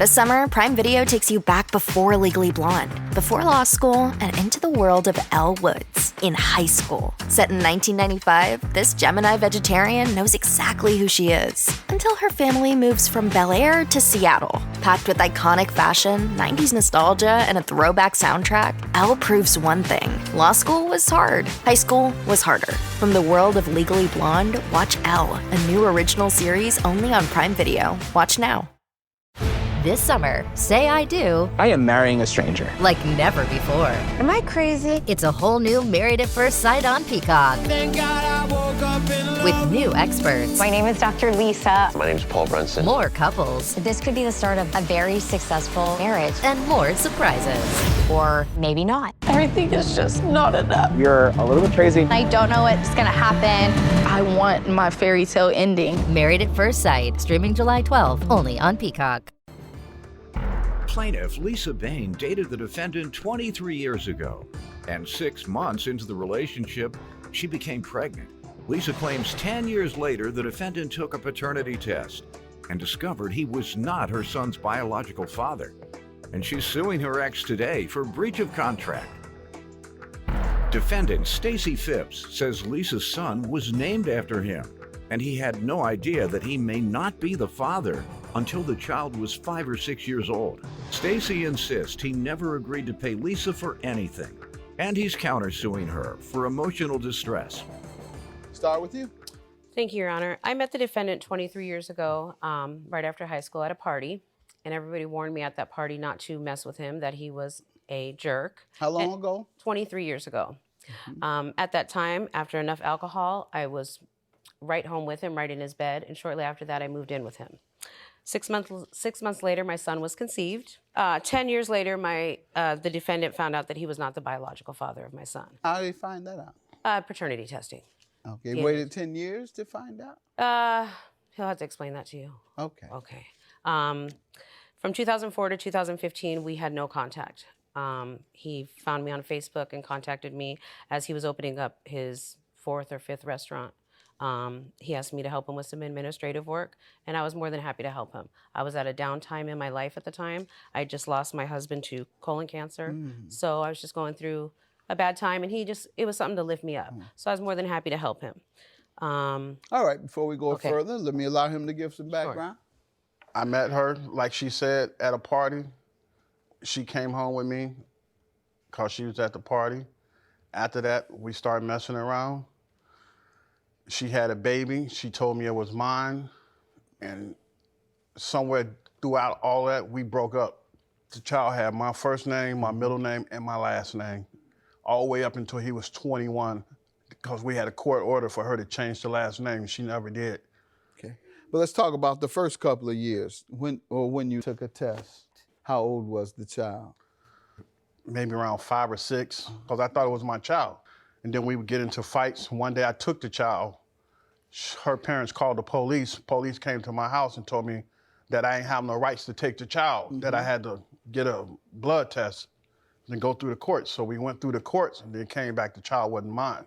This summer, Prime Video takes you back before Legally Blonde, before law school, and into the world of Elle Woods in high school. Set in 1995, this Gemini vegetarian knows exactly who she is until her family moves from Bel Air to Seattle. Packed with iconic fashion, 90s nostalgia, and a throwback soundtrack, Elle proves one thing. Law school was hard. High school was harder. From the world of Legally Blonde, watch Elle, a new original series only on Prime Video. Watch now. This summer, Say I Do I am marrying a stranger. like never before. Am I crazy? It's a whole new Married at First Sight on Peacock. Thank God I woke up in love. With new experts, My name is Dr. Lisa. My name's Paul Brunson. more couples, This could be the start of a very successful marriage. and more surprises. Or maybe not. Everything is just not enough. You're a little bit crazy. I don't know what's gonna happen. I want my fairy tale ending. Married at First Sight, streaming July 12th, only on Peacock. Plaintiff Lisa Bain dated the defendant 23 years ago, and 6 months into the relationship, she became pregnant. Lisa claims 10 years later the defendant took a paternity test and discovered he was not her son's biological father, and she's suing her ex today for breach of contract. Defendant Stacy Phipps says Lisa's son was named after him, and he had no idea that he may not be the father until the child was 5 or 6 years old. Stacy insists he never agreed to pay Lisa for anything, and he's countersuing her for emotional distress. Start with you. Thank you, Your Honor. I met the defendant 23 years ago, right after high school at a party, and everybody warned me at that party not to mess with him, that he was a jerk. How long ago? 23 years ago. At that time, after enough alcohol, I was right home with him, right in his bed, and shortly after that, I moved in with him. 6 months later, my son was conceived. 10 years later, the defendant found out that he was not the biological father of my son. How did he find that out? Paternity testing. Okay, Yeah. waited 10 years to find out? He'll have to explain that to you. Okay. Okay. From 2004 to 2015, we had no contact. He found me on Facebook and contacted me as he was opening up his 4th or 5th restaurant. He asked me to help him with some administrative work, and I was more than happy to help him. I was at a downtime in my life at the time. I just lost my husband to colon cancer, so I was just going through a bad time, and it was something to lift me up. So I was more than happy to help him. All right, before we go further, let me allow him to give some background. I met her, like she said, at a party. She came home with me because she was at the party. After that, we started messing around. She had a baby. She told me it was mine. And somewhere throughout all that, we broke up. The child had my first name, my middle name, and my last name, all the way up until he was 21, because we had a court order for her to change the last name. She never did. Okay. But let's talk about the first couple of years, when you took a test. How old was the child? Maybe around 5 or 6, because I thought it was my child. And then we would get into fights. One day I took the child. Her parents called the police. Police came to my house and told me that I ain't have no rights to take the child, that I had to get a blood test and go through the courts. So we went through the courts and then came back, the child wasn't mine.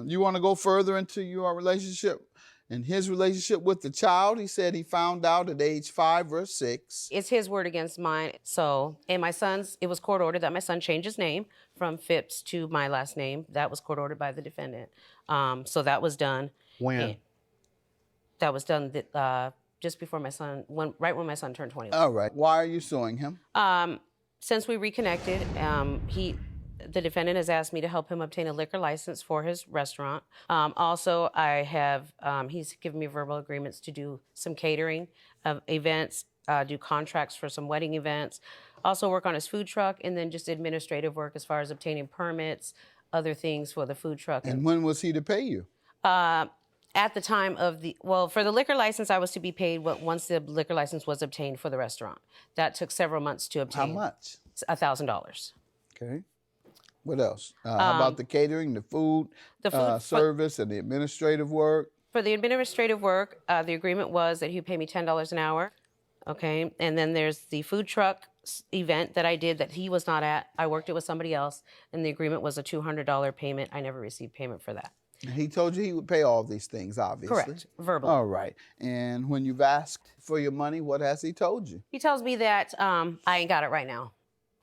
You want to go further into your relationship and his relationship with the child? He said he found out at age 5 or 6. It's his word against mine. So, and it was court ordered that my son change his name from Phipps to my last name. That was court ordered by the defendant. So that was done. When? That was done just before right when my son turned 21. All right. Why are you suing him? Since we reconnected, the defendant has asked me to help him obtain a liquor license for his restaurant. Also, he's given me verbal agreements to do some catering of events, do contracts for some wedding events, also work on his food truck, and then just administrative work as far as obtaining permits, other things for the food truck. And when was he to pay you? At the time of for the liquor license, I was to be paid once the liquor license was obtained for the restaurant. That took several months to obtain. How much? $1,000. Okay. What else? How about the catering, the food service, and the administrative work? For the administrative work, the agreement was that he'd pay me $10 an hour. Okay. And then there's the food truck event that I did that he was not at. I worked it with somebody else, and the agreement was a $200 payment. I never received payment for that. He told you he would pay all these things, obviously. Correct, verbally. All right. And when you've asked for your money, what has he told you? He tells me that I ain't got it right now.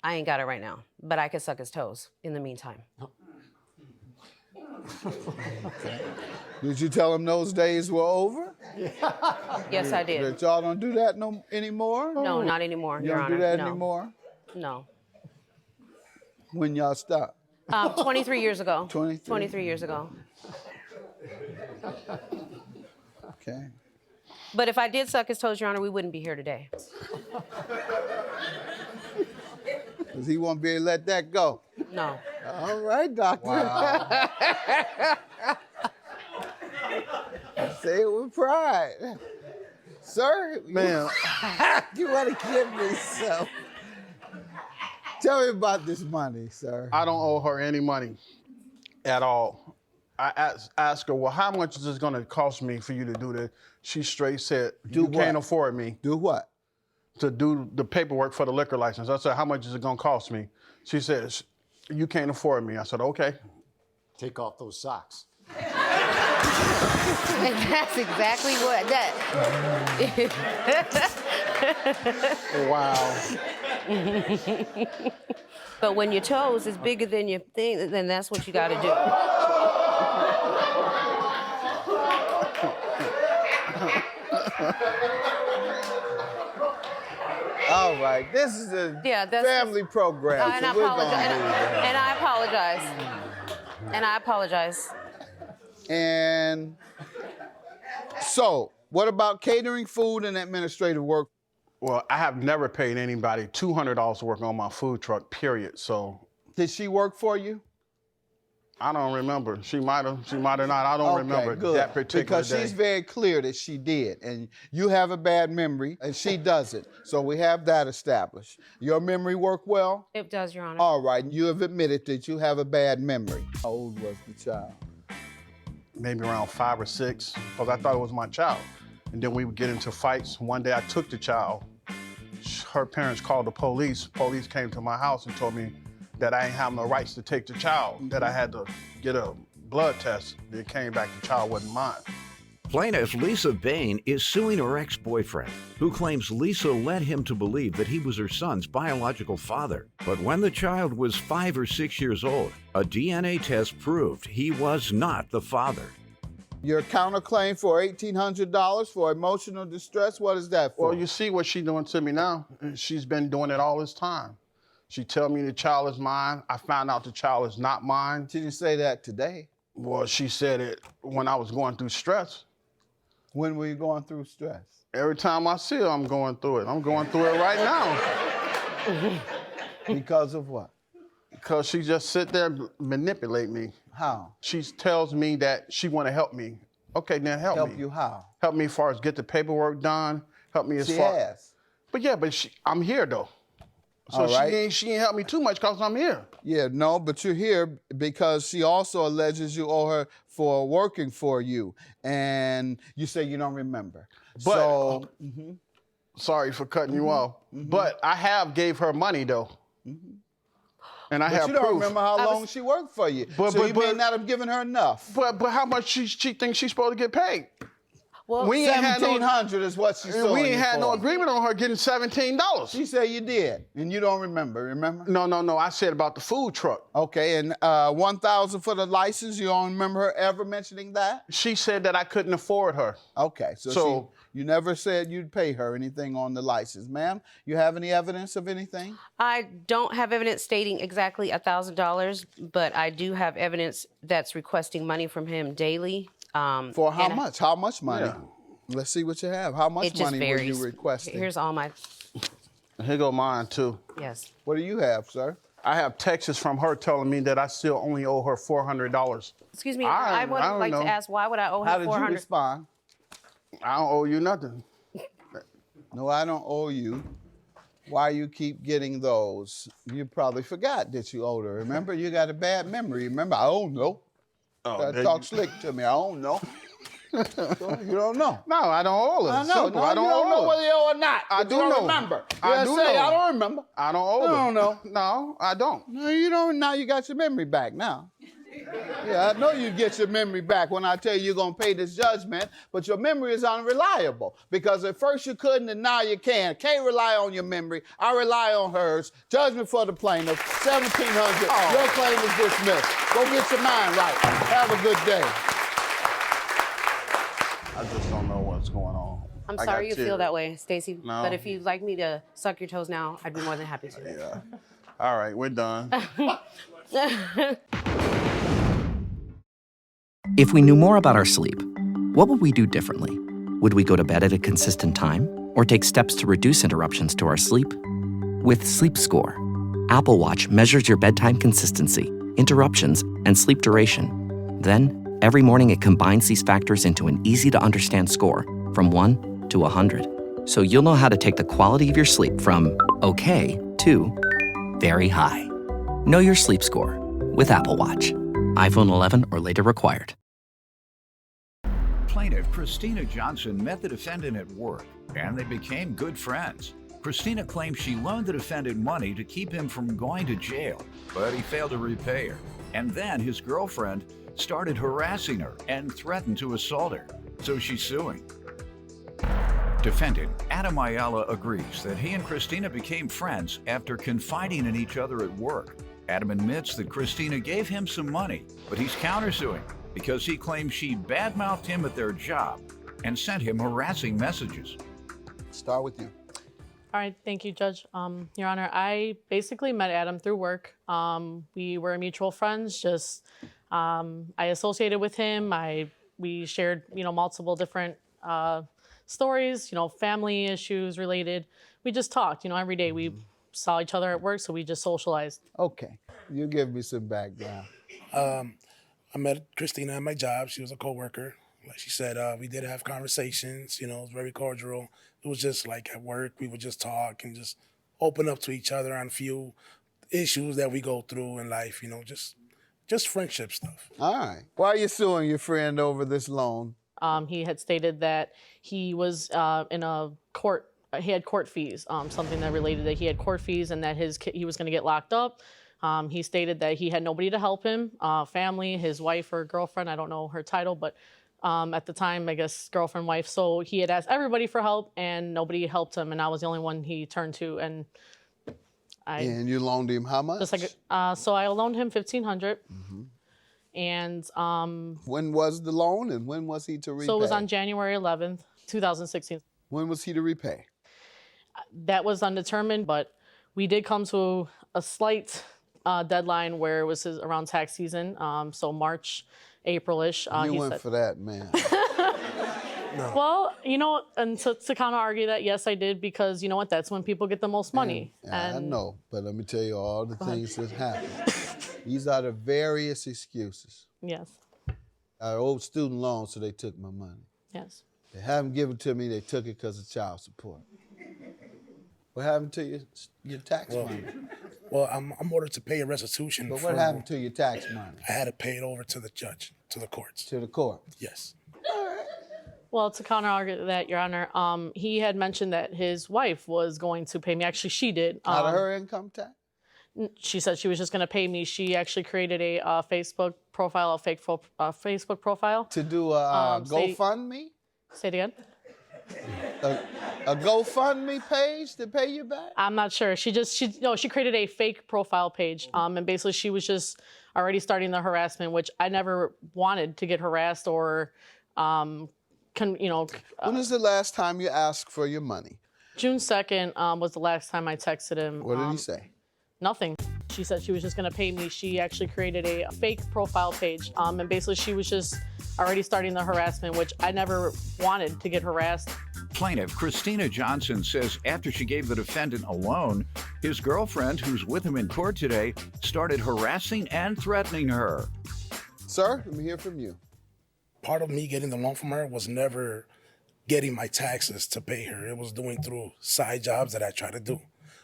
I ain't got it right now, but I can suck his toes in the meantime. Okay. Did you tell him those days were over? Yes, I did. That y'all don't do that anymore? No, not anymore, You Your don't Honor. do that No. anymore? No. When y'all stop? 23 years ago. 23? 23 years ago. Okay. But if I did suck his toes, Your Honor, we wouldn't be here today. Because he won't be able to let that go. No. All right, doctor. Wow. Say it with pride. Sir, Man. you want to give me some. Tell me about this money, sir. I don't owe her any money at all. I asked her, well, how much is this going to cost me for you to do this? She straight said, you can't afford me. Do what? To do the paperwork for the liquor license. I said, how much is it going to cost me? She said, you can't afford me. I said, okay. Take off those socks. And that's exactly what that. Wow. But when your toes is bigger than your thing, then that's what you got to do. All right, this is a family program, And so I we're apologize. gonna do that. And I apologize. And I apologize. And so, what about catering, food, and administrative work? Well, I have never paid anybody $200 to work on my food truck, period. So. Did she work for you? I don't remember. She might have not. I don't remember good. that particular because day. she's very clear that she did, and you have a bad memory, and she doesn't. So we have that established. Your memory work well? It does, Your Honor. All right, you have admitted that you have a bad memory. How old was the child? Maybe around 5 or 6, because I thought it was my child. And then we would get into fights. One day I took the child. Her parents called the police. Police came to my house and told me that I ain't have no rights to take the child, that I had to get a blood test. It came back the child wasn't mine. Plaintiff Lisa Bain is suing her ex-boyfriend, who claims Lisa led him to believe that he was her son's biological father. But when the child was 5 or 6 years old, a DNA test proved he was not the father. Your counterclaim for $1,800 for emotional distress, what is that for? Well, you see what she's doing to me now. She's been doing it all this time. She tell me the child is mine. I found out the child is not mine. She didn't say that today. Well, she said it when I was going through stress. When were you going through stress? Every time I see her, I'm going through it. I'm going through it right now. Because of what? Because she just sit there and manipulate me. How? She tells me that she want to help me. Okay, then help me. Help you how? Help me as far as get the paperwork done. Help me as far. She has. But yeah, I'm here though. So All right. she ain't helped me too much because I'm here. Yeah, no, but you're here because she also alleges you owe her for working for you. And you say you don't remember. But, sorry for cutting you off, but I have gave her money though. And I have you don't proof. remember how long she worked for you. So you may not have given her enough. But how much she thinks she's supposed to get paid? Well, we ain't had $1,700 is what she's suing We ain't you had no for. agreement on her getting $17. She said you did, and you don't remember, No. I said about the food truck. Okay, and $1,000 for the license, you don't remember her ever mentioning that? She said that I couldn't afford her. Okay, so you never said you'd pay her anything on the license. Ma'am, you have any evidence of anything? I don't have evidence stating exactly $1,000, but I do have evidence that's requesting money from him daily. For how much? How much money? Yeah. Let's see what you have. How much money were you requesting? Here's all my... Here go mine too. Yes. What do you have, sir? I have texts from her telling me that I still only owe her $400. Excuse me, I would like to ask, why would I owe her $400? How did you respond? I don't owe you nothing. No, I don't owe you. Why you keep getting those? You probably forgot that you owed her. Remember, you got a bad memory. Remember, I don't know. Talk slick to me. I don't know. So you don't know. No, I don't owe her. I know. No, I don't you don't know owe whether you owe or not. I do you don't know. remember. I do say, know. I don't remember. I don't owe her. I don't know. No, I don't. No, you don't. Now you got your memory back now. Yeah, I know you get your memory back when I tell you you're going to pay this judgment, but your memory is unreliable because at first you couldn't and now you can. Can't rely on your memory. I rely on hers. Judgment for the plaintiff, $1,700. Your claim is dismissed. Go get your mind right. Have a good day. I just don't know what's going on. I'm I sorry got you feel tears. that way, Stacey. No. But if you'd like me to suck your toes now, I'd be more than happy to. Yeah. All right, we're done. If we knew more about our sleep, what would we do differently? Would we go to bed at a consistent time or take steps to reduce interruptions to our sleep? With Sleep Score, Apple Watch measures your bedtime consistency, interruptions, and sleep duration. Then, every morning it combines these factors into an easy-to-understand score from 1 to 100. So you'll know how to take the quality of your sleep from okay to very high. Know your sleep score with Apple Watch. iPhone 11 or later required. Plaintiff Christina Johnson met the defendant at work, and they became good friends. Christina claims she loaned the defendant money to keep him from going to jail, but he failed to repay her. And then his girlfriend started harassing her and threatened to assault her, so she's suing. Defendant Adam Ayala agrees that he and Christina became friends after confiding in each other at work. Adam admits that Christina gave him some money, but he's countersuing because he claims she badmouthed him at their job and sent him harassing messages. Start with you. All right, thank you, Judge. Your Honor, I basically met Adam through work. We were mutual friends. Just I associated with him. We shared, multiple different stories, family issues related. We just talked, every day. We saw each other at work, so we just socialized. Okay, you give me some background. I met Christina at my job. She was a coworker. Like she said, we did have conversations. It was very cordial. It was just like at work, we would just talk and just open up to each other on a few issues that we go through in life. Just friendship stuff. All right. Why are you suing your friend over this loan? He had stated that he was in a court. He had court fees, something that related that he had court fees and that he was going to get locked up. He stated that he had nobody to help him, family, his wife or girlfriend, I don't know her title, but at the time, I guess, girlfriend, wife. So he had asked everybody for help and nobody helped him, and I was the only one he turned to. And you loaned him how much? So I loaned him $1,500. Mm-hmm. And when was the loan and when was he to repay? So it was on January 11th, 2016. When was he to repay? That was undetermined, but we did come to a slight deadline where it was around tax season, so March, April-ish. You went for that, man. No. Well, and to counter argue that, yes, I did, because you know what? That's when people get the most money. I know, but let me tell you all the things that happen. These are the various excuses. Yes. I owed student loans, so they took my money. Yes. They haven't given it to me, they took it because of child support. What happened to your tax money? Well, I'm ordered to pay a restitution. But what happened to your tax money? I had to pay it over to the judge, to the courts. To the court? Yes. Well, to counter argue that, Your Honor, he had mentioned that his wife was going to pay me. Actually, she did. Out of her income tax? She said she was just going to pay me. She actually created a Facebook profile, a fake Facebook profile. To do a GoFundMe? Say it again. A GoFundMe page to pay you back? I'm not sure. She created a fake profile page, and basically she was just already starting the harassment, which I never wanted to get harassed or, When was the last time you asked for your money? June 2nd was the last time I texted him. What did he say? Nothing. She said she was just going to pay me. She actually created a fake profile page, and basically she was just already starting the harassment, which I never wanted to get harassed. Plaintiff Christina Johnson says after she gave the defendant a loan, his girlfriend, who's with him in court today, started harassing and threatening her. Sir, let me hear from you. Part of me getting the loan from her was never getting my taxes to pay her. It was doing through side jobs that I try to do.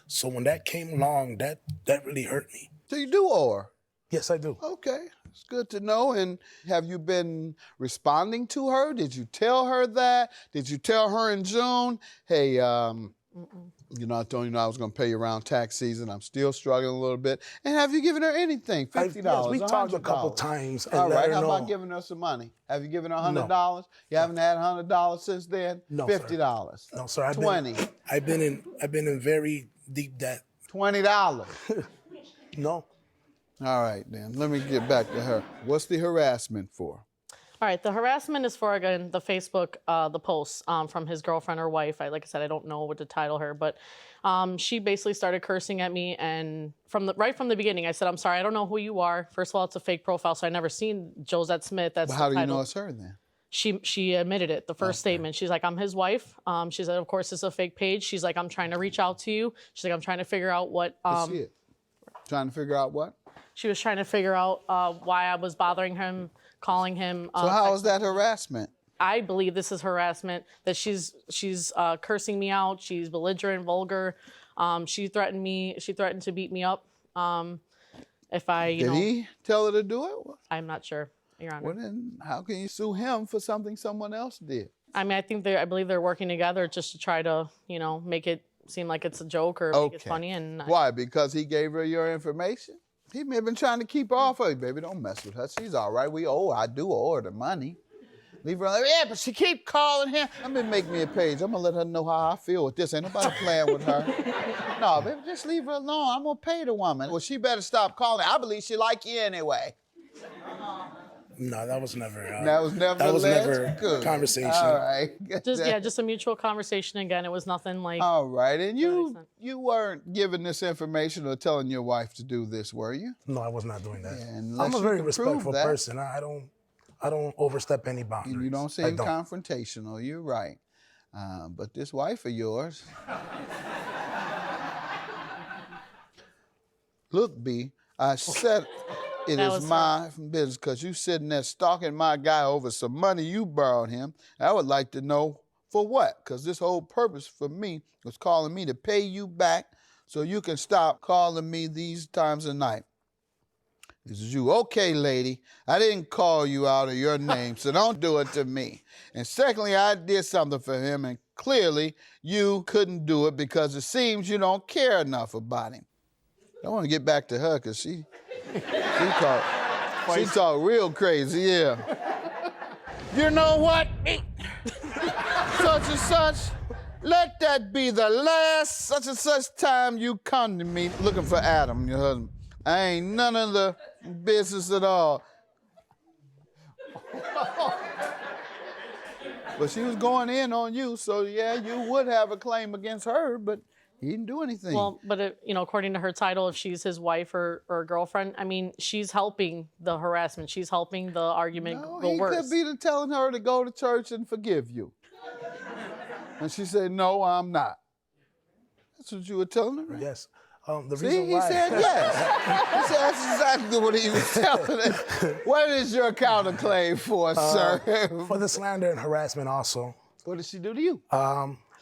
So when that came along, that really hurt me. So you do owe her? Yes, I do. Okay, it's good to know. And have you been responding to her? Did you tell her that? Did you tell her in June, hey, You know, I told you I was going to pay you around tax season. I'm still struggling a little bit. And have you given her anything? $50? Yes, we talked a couple $100? times. All right, how about giving her some money? Have you given her $100? No. You haven't had $100 since then? No, $50? Sir. No, sir. $20? I've been in very deep debt. $20? No. All right, then. Let me get back to her. What's the harassment for? All right, the harassment is for, again, the Facebook, the posts from his girlfriend or wife. Like I said, I don't know what to title her, but she basically started cursing at me. And right from the beginning, I said, I'm sorry, I don't know who you are. First of all, it's a fake profile, so I never seen Josette Smith. That's But how the do you title. know it's her then? She admitted it, the first statement. She's like, I'm his wife. She said, of course, it's a fake page. She's like, I'm trying to reach out to you. She's like, I'm trying to figure out what. Let's see it. Trying to figure out what? She was trying to figure out why I was bothering him, calling him. So how is that harassment? I believe this is harassment, that she's cursing me out. She's belligerent, vulgar. She threatened me. She threatened to beat me up if I, Did he tell her to do it? I'm not sure, Your Honor. Well, then how can you sue him for something someone else did? I mean, I believe they're working together just to try to, make it seem like it's a joke or make it funny. And why? Because he gave her your information? He may have been trying to keep her off of you. Baby, don't mess with her. She's all right. I do owe her the money. Leave her alone. Yeah, but she keep calling him. Let me make me a page. I'm going to let her know how I feel with this. Ain't nobody playing with her. No, baby, just leave her alone. I'm going to pay the woman. Well, she better stop calling. I believe she like you anyway. No, that was never. That was never a conversation. All right. just a mutual conversation. Again, it was nothing like. All right, and you weren't giving this information or telling your wife to do this, were you? No, I was not doing that. Yeah, I'm a very respectful person. I don't overstep any boundaries. You don't seem confrontational. You're right, but this wife of yours. Look, B, I said. It is my business because you sitting there stalking my guy over some money you borrowed him. I would like to know for what, because this whole purpose for me was calling me to pay you back so you can stop calling me these times of night. This is you. Okay, lady, I didn't call you out of your name, so don't do it to me. And secondly, I did something for him, and clearly you couldn't do it because it seems you don't care enough about him. I want to get back to her because she talk real crazy, yeah. You know what? Such and such, let that be the last such and such time you come to me looking for Adam, your husband. I ain't none of the business at all. But she was going in on you, so yeah, you would have a claim against her, but he didn't do anything. Well, but according to her title, if she's his wife or girlfriend, I mean, she's helping the harassment. She's helping the argument go worse. He could be telling her to go to church and forgive you. And she said, no, I'm not. That's what you were telling her, right? Yes. He said yes. He said that's exactly what he was telling her. What is your counterclaim for, sir? For the slander and harassment also. What did she do to you?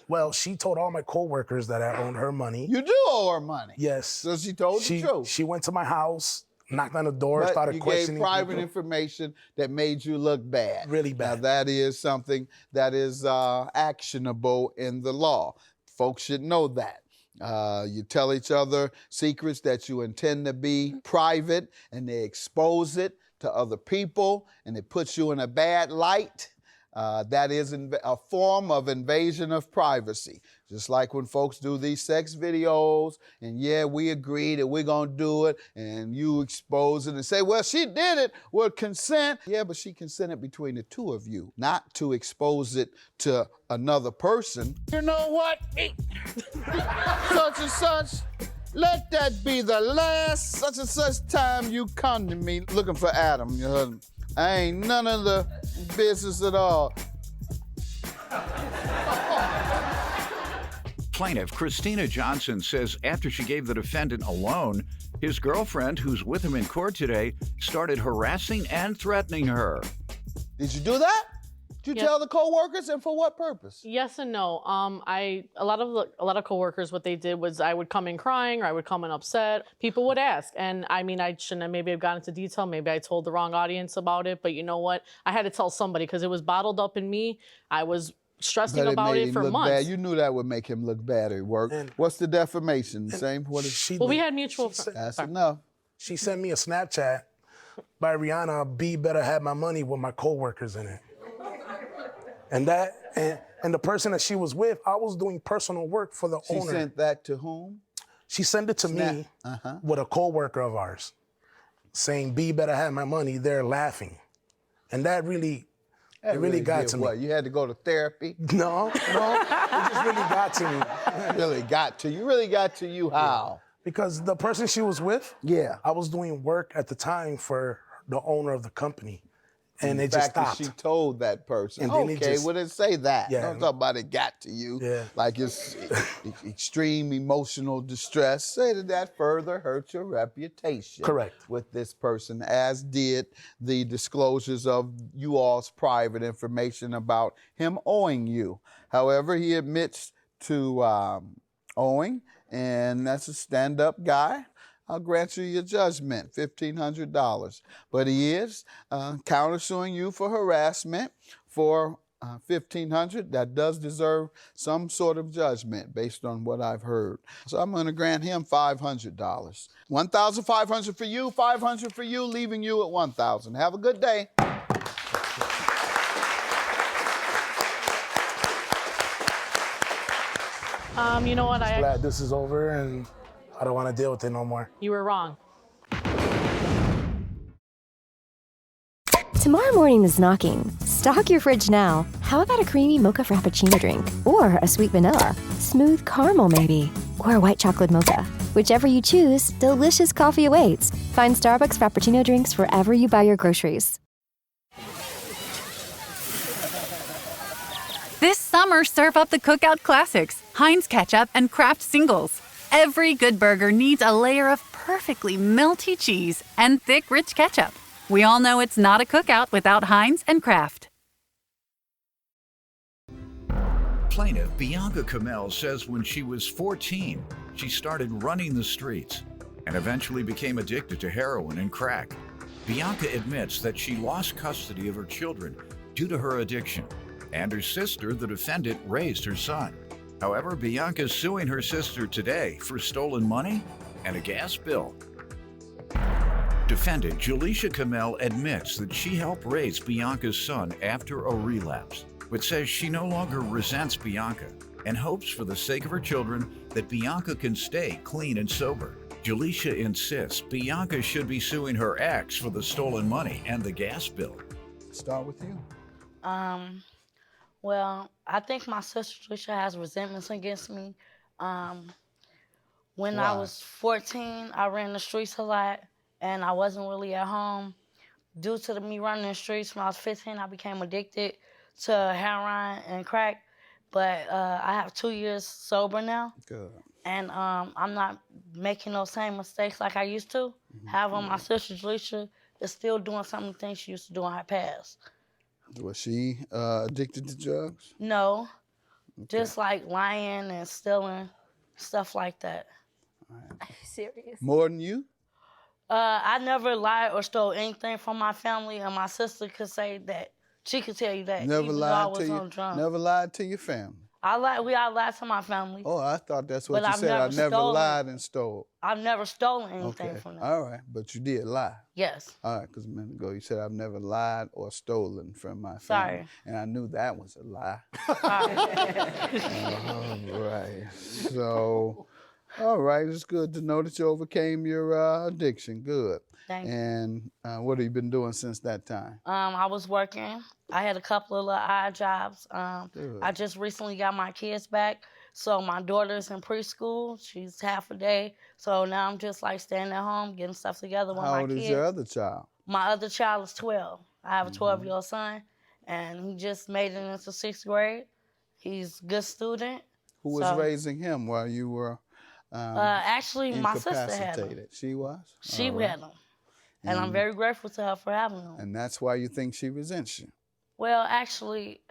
Well, she told all my co-workers that I owed her money. You do owe her money? Yes. So she told the truth? She went to my house, knocked on the door, started questioning you gave private people. information that made you look bad. Really bad. Now, that is something that is actionable in the law. Folks should know that. You tell each other secrets that you intend to be private, and they expose it to other people, and it puts you in a bad light. That is a form of invasion of privacy. Just like when folks do these sex videos, and yeah, we agree that we're going to do it, and you expose it and say, well, she did it with consent. Yeah, but she consented between the two of you, not to expose it to another person. You know what? Such and such, let that be the last such and such time you come to me looking for Adam, your husband. I ain't none of the business at all. Plaintiff Christina Johnson says after she gave the defendant a loan, his girlfriend, who's with him in court today, started harassing and threatening her. Did you do that? Did you tell the co-workers, and for what purpose? Yes and no. A lot of coworkers, what they did was I would come in crying or I would come in upset. People would ask, and I mean, I shouldn't have maybe have gone into detail. Maybe I told the wrong audience about it, but you know what? I had to tell somebody because it was bottled up in me. I was stressing about it for months. Bad. You knew that would make him look bad at work. What's the defamation? Same? What is? Well, we had mutual friends. That's enough. She sent me a Snapchat by Rihanna, "B better have my money," with my coworkers in it. And the person that she was with, I was doing personal work for the owner. She sent that to whom? She sent it to me with a coworker of ours, saying, "B better have my money." They're laughing. And that really got to me. What, you had to go to therapy? No, it just really got to me. Really got to you. Really got to you how? Because the person she was with, I was doing work at the time for the owner of the company. And it just stopped. She told that person. And then okay, well, then say that. Yeah. Don't talk about it got to you. Yeah. Like it's extreme emotional distress. Say that further hurt your reputation. Correct. With this person, as did the disclosures of you all's private information about him owing you. However, he admits to owing, and that's a stand-up guy. I'll grant you your judgment, $1,500. But he is countersuing you for harassment for $1,500. That does deserve some sort of judgment based on what I've heard. So I'm going to grant him $500. $1,500 for you, $500 for you, leaving you at $1,000. Have a good day. You know what? I'm glad this is over, and I don't want to deal with it no more. You were wrong. Tomorrow morning is knocking. Stock your fridge now. How about a creamy mocha frappuccino drink? Or a sweet vanilla? Smooth caramel, maybe? Or a white chocolate mocha? Whichever you choose, delicious coffee awaits. Find Starbucks Frappuccino drinks wherever you buy your groceries. This summer, serve up the Cookout Classics, Heinz Ketchup, and Kraft Singles. Every good burger needs a layer of perfectly melty cheese and thick, rich ketchup. We all know it's not a cookout without Heinz and Kraft. Plaintiff Bianca Kamel says when she was 14, she started running the streets and eventually became addicted to heroin and crack. Bianca admits that she lost custody of her children due to her addiction, and her sister, the defendant, raised her son. However, Bianca is suing her sister today for stolen money and a gas bill. Defendant Jaleisha Kamel admits that she helped raise Bianca's son after a relapse, but says she no longer resents Bianca and hopes for the sake of her children that Bianca can stay clean and sober. Jaleisha insists Bianca should be suing her ex for the stolen money and the gas bill. Start with you. Well, I think my sister Trisha has resentments against me. When I was 14, I ran the streets a lot, and I wasn't really at home. Due to me running the streets, when I was 15, I became addicted to heroin and crack. But I have 2 years sober now. Good. And I'm not making those same mistakes like I used to. However, my sister Trisha is still doing some of the things she used to do in her past. Was she addicted to drugs? No, just like lying and stealing, stuff like that. Right. Are you serious? More than you? I never lied or stole anything from my family, and my sister could say that. She could tell you that. Never even lied though I was to you. on drugs. Never lied to your family. I lied to my family. Oh, I thought that's what But you I've said. never I never stolen. lied and stole. I've never stolen anything Okay. from them. All right, but you did lie. Yes. All right, because a minute ago you said I've never lied or stolen from my family. Sorry. And I knew that was a lie. All right. So, all right, it's good to know that you overcame your addiction. Good. Thank you. And what have you been doing since that time? I was working. I had a couple of little odd jobs. Good. I just recently got my kids back. So my daughter's in preschool. She's half a day. So now I'm just like staying at home, getting stuff together with my How kids. old is your other child? My other child is 12. I have a 12-year-old son, and he just made it into 6th grade. He's a good student. Who was raising him while you were actually, my sister had him. incapacitated? She was? She All right. had him. And I'm very grateful to her for having him. And that's why you think she resents you? Well, actually,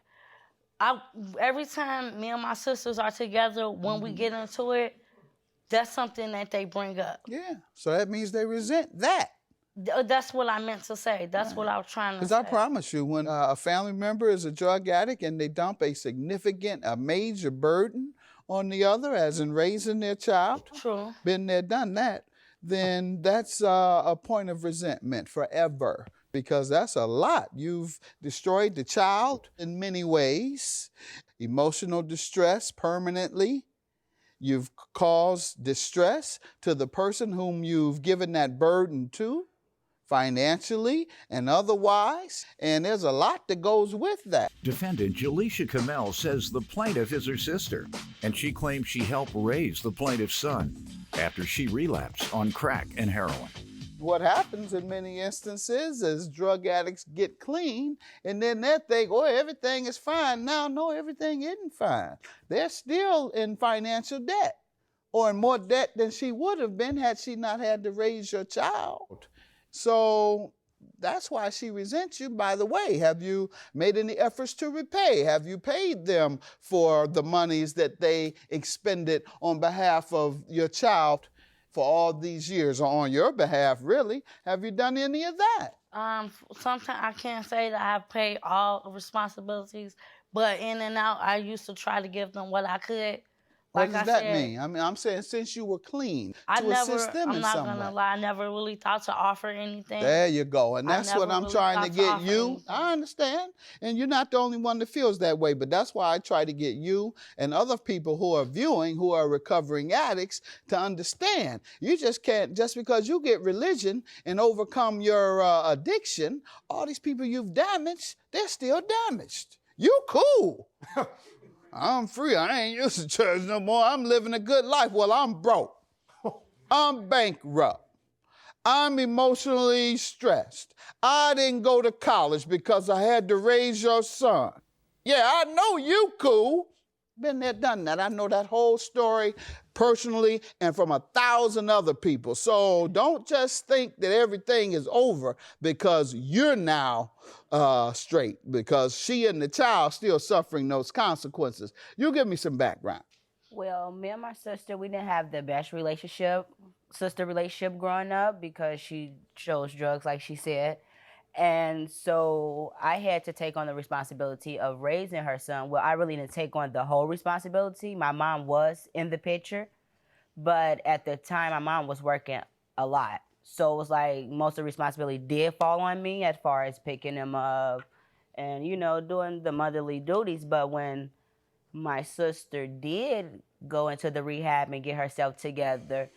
every time me and my sisters are together, when we get into it, that's something that they bring up. Yeah, so that means they resent that. That's what I meant to say. That's what I was trying to say. Because I promise you, when a family member is a drug addict and they dump a major burden on the other, as in raising their child, True. Been there, done that, then that's a point of resentment forever. Because that's a lot. You've destroyed the child in many ways, emotional distress permanently. You've caused distress to the person whom you've given that burden to, financially and otherwise, and there's a lot that goes with that. Defendant Jaleisha Kamel says the plaintiff is her sister, and she claims she helped raise the plaintiff's son after she relapsed on crack and heroin. What happens in many instances is drug addicts get clean, and then they think, oh, everything is fine. Now, no, everything isn't fine. They're still in financial debt, or in more debt than she would have been had she not had to raise your child. So that's why she resents you. By the way, have you made any efforts to repay? Have you paid them for the monies that they expended on behalf of your child for all these years, or on your behalf, really? Have you done any of that? Sometimes I can't say that I've paid all responsibilities, but in and out, I used to try to give them what I could. What does that mean? I mean, I'm saying since you were clean, assist them in some way. I'm not gonna lie, I never really thought to offer anything. There you go, and that's what I'm trying to get you. I understand, and you're not the only one that feels that way, but that's why I try to get you and other people who are viewing, who are recovering addicts, to understand. You just can't, just because you get religion and overcome your addiction, all these people you've damaged, they're still damaged. You cool. I'm free. I ain't used to church no more. I'm living a good life. Well, I'm broke. I'm bankrupt. I'm emotionally stressed. I didn't go to college because I had to raise your son. Yeah, I know you cool. Been there, done that. I know that whole story personally and from 1,000 other people. So don't just think that everything is over because you're now straight, because she and the child still suffering those consequences. You give me some background. Well, me and my sister, we didn't have the best sister relationship growing up because she chose drugs, like she said. And so I had to take on the responsibility of raising her son. Well, I really didn't take on the whole responsibility. My mom was in the picture, but at the time, my mom was working a lot. So it was like most of the responsibility did fall on me as far as picking him up and, you know, doing the motherly duties. But when my sister did go into the rehab and get herself together,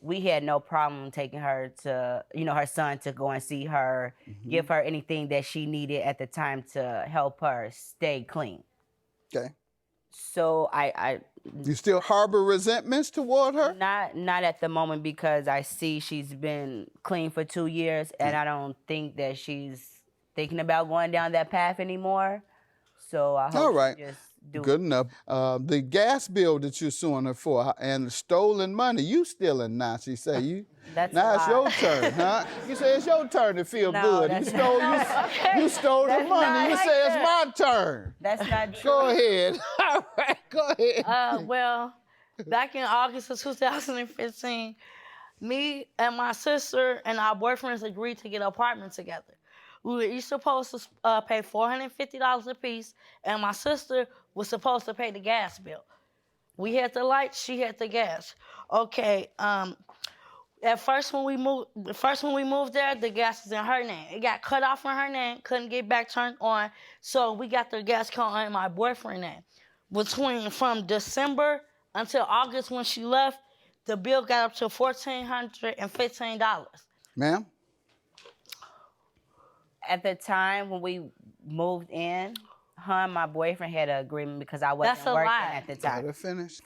we had no problem taking her to, you know, her son to go and see her, give her anything that she needed at the time to help her stay clean. Okay. So You still harbor resentments toward her? Not at the moment, because I see she's been clean for 2 years, and I don't think that she's thinking about going down that path anymore. So I hope she just do Good enough. The gas bill that you're suing her for and the stolen money, you stealing now, she say. Now it's your turn, huh? You say it's your turn to feel good. You stole the money. You say it's my turn. That's not true. Go ahead. All right, go ahead. Well, back in August of 2015, me and my sister and our boyfriends agreed to get an apartment together. We were each supposed to pay $450 a piece, and my sister was supposed to pay the gas bill. We had the lights, she had the gas. Okay, at first when we moved there, the gas was in her name. It got cut off in her name, couldn't get back turned on, so we got the gas cut in my boyfriend's name. From December until August when she left, the bill got up to $1,415. Ma'am? At the time when we moved in, her and my boyfriend had an agreement because I wasn't working at the time. Let her finish.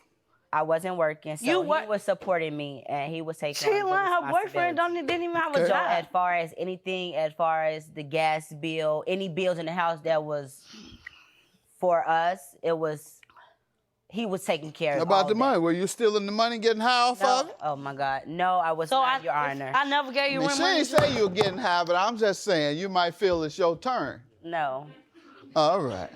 I wasn't working, so he was supporting me, and he was taking on the her boyfriend didn't even have a So job. as far as anything, as far as the gas bill, any bills in the house that was for us, he was taking care of About all the that. money, were you stealing the money, getting high off of it? Oh my God, no, I was not, Your Honor. I never gave you She ain't say you were getting high, but I'm just saying you might feel it's your turn. No. All right.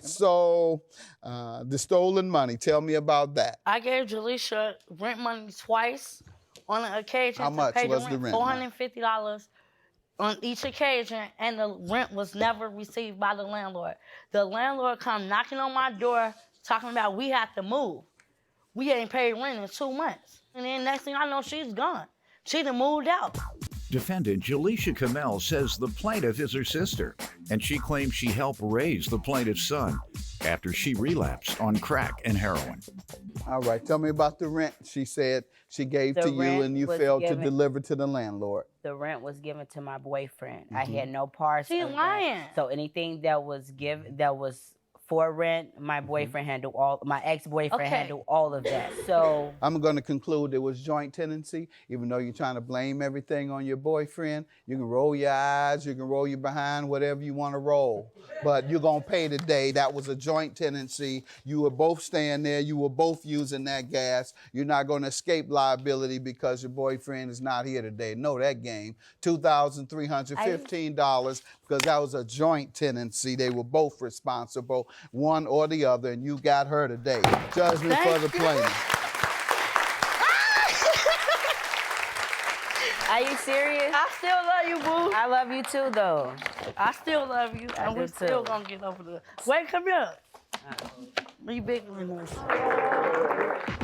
So, the stolen money, tell me about that. I gave Jaleisha rent money twice. on an occasion How to much pay was the the rent, rent? $450 on each occasion, and the rent was never received by the landlord. The landlord come knocking on my door talking about we have to move. We ain't paid rent in 2 months. And then next thing I know, she's gone. She done moved out. Defendant Jaleisha Kamel says the plaintiff is her sister, and she claims she helped raise the plaintiff's son after she relapsed on crack and heroin. All right, tell me about the rent she said she gave to you and you failed to deliver to the landlord. The rent was given to my boyfriend. I Mm-hmm. had no parts. She's lying. So anything that was for rent, my boyfriend handled all. My ex-boyfriend handled all of that. So I'm going to conclude it was joint tenancy. Even though you're trying to blame everything on your boyfriend, you can roll your eyes, you can roll your behind, whatever you want to roll. But you're going to pay today. That was a joint tenancy. You were both staying there. You were both using that gas. You're not going to escape liability because your boyfriend is not here today. Know that game. $2,315 because that was a joint tenancy. They were both responsible, one or the other, and you got her today. Judgment for the plaintiff. are you serious? I still love you, boo. I love you too, though. I still love you, and we're still gonna get over the. Wait, come here. You bigger than us.